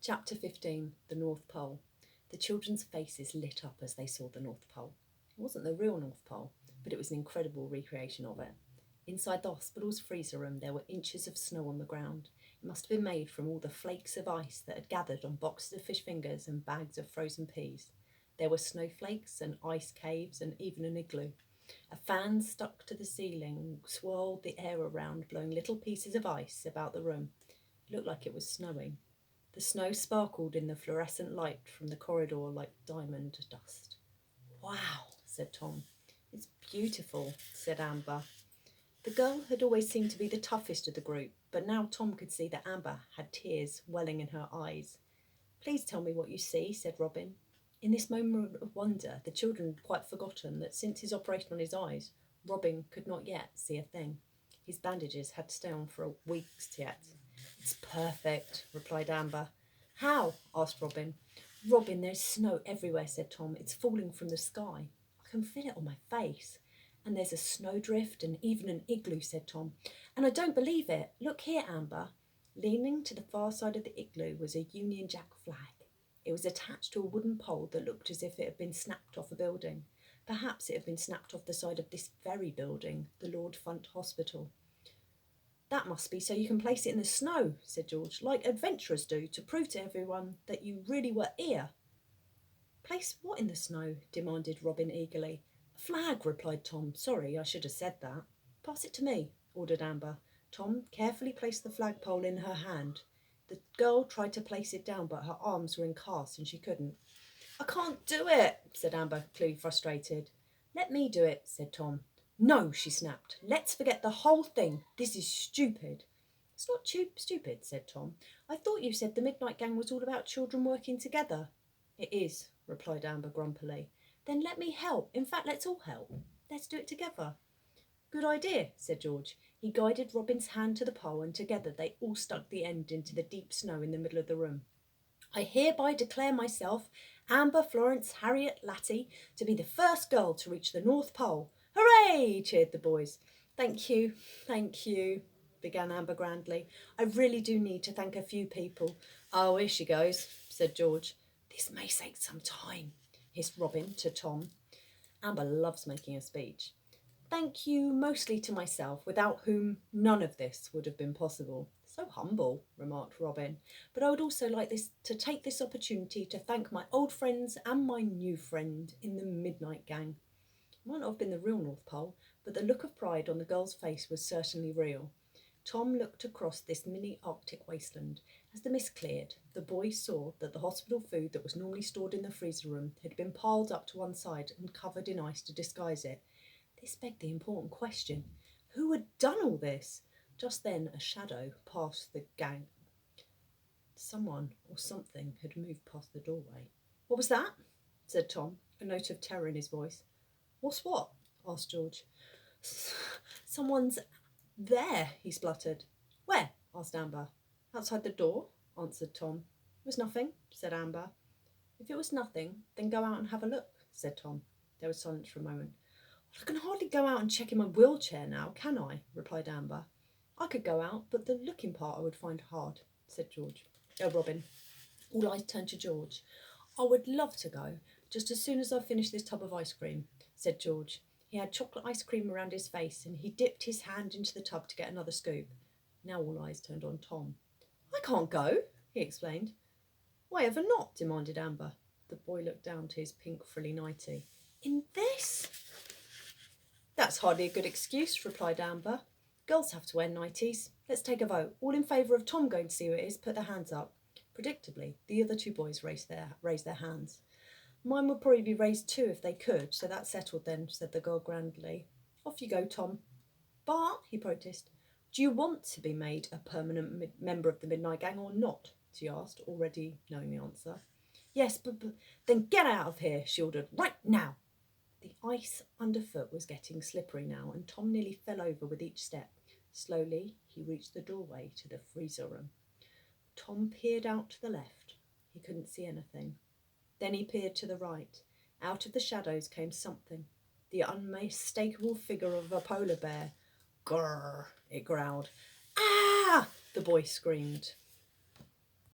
Chapter 15, The North Pole. The children's faces lit up as they saw the North Pole. It wasn't the real North Pole, but it was an incredible recreation of it. Inside the hospital's freezer room there were inches of snow on the ground. It must have been made from all the flakes of ice that had gathered on boxes of fish fingers and bags of frozen peas. There were snowflakes and ice caves and even an igloo. A fan stuck to the ceiling swirled the air around, blowing little pieces of ice about the room. It looked like it was snowing. The snow sparkled in the fluorescent light from the corridor like diamond dust. "Wow," said Tom. "It's beautiful," said Amber. The girl had always seemed to be the toughest of the group, but now Tom could see that Amber had tears welling in her eyes. "Please tell me what you see," said Robin. In this moment of wonder, the children had quite forgotten that since his operation on his eyes, Robin could not yet see a thing. His bandages had to stay on for weeks yet. "It's perfect," replied Amber. "How?" asked Robin. "Robin, there's snow everywhere," said Tom. "It's falling from the sky. I can feel it on my face. And there's a snowdrift and even an igloo," said Tom. "And I don't believe it. Look here, Amber." Leaning to the far side of the igloo was a Union Jack flag. It was attached to a wooden pole that looked as if it had been snapped off a building. Perhaps it had been snapped off the side of this very building, the Lord Funt Hospital. "That must be so you can place it in the snow," said George, "like adventurers do, to prove to everyone that you really were here." "Place what in the snow?" demanded Robin eagerly. "A flag," replied Tom. "Sorry, I should have said that." "Pass it to me," ordered Amber. Tom carefully placed the flagpole in her hand. The girl tried to place it down, but her arms were in casts and she couldn't. "I can't do it," said Amber, clearly frustrated. "Let me do it," said Tom. "No," she snapped. "Let's forget the whole thing. This is stupid." "It's not stupid," said Tom. "I thought you said the Midnight Gang was all about children working together." "It is," replied Amber grumpily. "Then let me help. In fact, let's all help. Let's do it together." "Good idea," said George. He guided Robin's hand to the pole, and together they all stuck the end into the deep snow in the middle of the room. "I hereby declare myself, Amber Florence Harriet Latty, to be the first girl to reach the North Pole. Hooray!" cheered the boys. Thank you," began Amber grandly. "I really do need to thank a few people." "Oh, here she goes," said George. "This may take some time," hissed Robin to Tom. Amber loves making a speech. "Thank you mostly to myself, without whom none of this would have been possible." "So humble," remarked Robin. "But I would also like to take this opportunity to thank my old friends and my new friend in the Midnight Gang." It might not have been the real North Pole, but the look of pride on the girl's face was certainly real. Tom looked across this mini Arctic wasteland. As the mist cleared, the boys saw that the hospital food that was normally stored in the freezer room had been piled up to one side and covered in ice to disguise it. This begged the important question: who had done all this? Just then a shadow passed the gang. Someone or something had moved past the doorway. "What was that?" said Tom, a note of terror in his voice. "What's what?" asked George. "Someone's there," he spluttered. "Where?" asked Amber. "Outside the door," answered Tom. "It was nothing," said Amber. "If it was nothing, then go out and have a look," said Tom. There was silence for a moment. "I can hardly go out and check in my wheelchair now, can I?" replied Amber. "I could go out, but the looking part I would find hard," said Robin. All eyes turned to George. "I would love to go, just as soon as I finish this tub of ice cream," said George. He had chocolate ice cream around his face, and he dipped his hand into the tub to get another scoop. Now all eyes turned on Tom. "I can't go," he explained. "Why ever not?" demanded Amber. The boy looked down to his pink frilly nightie. "In this?" "That's hardly a good excuse," replied Amber. "Girls have to wear nighties. Let's take a vote. All in favour of Tom going to see who it is, put their hands up." Predictably, the other two boys raised their hands. "Mine would probably be raised too if they could, so that's settled then," said the girl grandly. "Off you go, Tom." "But," he protested, "do you want to be made a permanent member of the Midnight Gang or not?" she asked, already knowing the answer. "Yes, but then get out of here," she ordered, "right now." The ice underfoot was getting slippery now, and Tom nearly fell over with each step. Slowly, he reached the doorway to the freezer room. Tom peered out to the left. He couldn't see anything. Then he peered to the right. Out of the shadows came something, the unmistakable figure of a polar bear. "Grrr," it growled. "Ah!" the boy screamed.